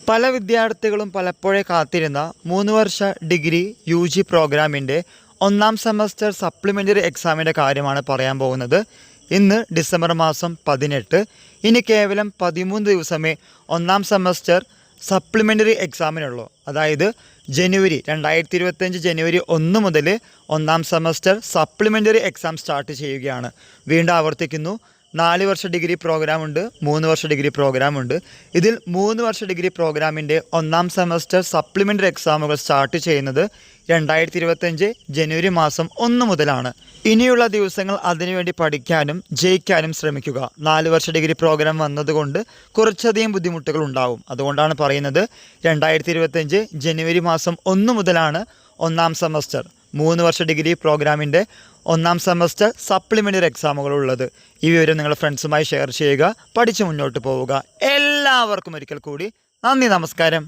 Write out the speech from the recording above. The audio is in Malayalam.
പല വിദ്യാർത്ഥികളും പലപ്പോഴേ കാത്തിരുന്ന 3 വർഷ ഡിഗ്രി UG പ്രോഗ്രാമിൻ്റെ ഒന്നാം സെമസ്റ്റർ സപ്ലിമെൻ്ററി എക്സാമിൻ്റെ കാര്യമാണ് പറയാൻ പോകുന്നത്. ഇന്ന് ഡിസംബർ മാസം 18. ഇനി കേവലം 13 ദിവസമേ ഒന്നാം സെമസ്റ്റർ സപ്ലിമെൻ്ററി എക്സാമിനുള്ളൂ. അതായത് ജനുവരി 2025 ജനുവരി 1 മുതൽ ഒന്നാം സെമസ്റ്റർ സപ്ലിമെൻ്ററി എക്സാം സ്റ്റാർട്ട് ചെയ്യുകയാണ്. വീണ്ടും ആവർത്തിക്കുന്നു, 4 വർഷ ഡിഗ്രി പ്രോഗ്രാമുണ്ട്, 3 വർഷ ഡിഗ്രി പ്രോഗ്രാമുണ്ട്. ഇതിൽ 3 വർഷ ഡിഗ്രി പ്രോഗ്രാമിൻ്റെ ഒന്നാം സെമസ്റ്റർ സപ്ലിമെൻ്ററി എക്സാമുകൾ സ്റ്റാർട്ട് ചെയ്യുന്നത് 2025 ജനുവരി മാസം 1 മുതലാണ്. ഇനിയുള്ള ദിവസങ്ങൾ അതിനുവേണ്ടി പഠിക്കാനും ജയിക്കാനും ശ്രമിക്കുക. 4 വർഷ ഡിഗ്രി പ്രോഗ്രാം വന്നതുകൊണ്ട് കുറച്ചധികം ബുദ്ധിമുട്ടുകൾ ഉണ്ടാവും. അതുകൊണ്ടാണ് പറയുന്നത് 2025 ജനുവരി മാസം 1 മുതലാണ് ഒന്നാം സെമസ്റ്റർ 3 വർഷ ഡിഗ്രി പ്രോഗ്രാമിൻ്റെ ഒന്നാം സെമസ്റ്റർ സപ്ലിമെൻ്ററി എക്സാമുകളുള്ളത്. ഈ വിവരം നിങ്ങളുടെ ഫ്രണ്ട്സുമായി ഷെയർ ചെയ്യുക. പഠിച്ച് മുന്നോട്ട് പോവുക. എല്ലാവർക്കും ഒരിക്കൽ കൂടി നന്ദി, നമസ്കാരം.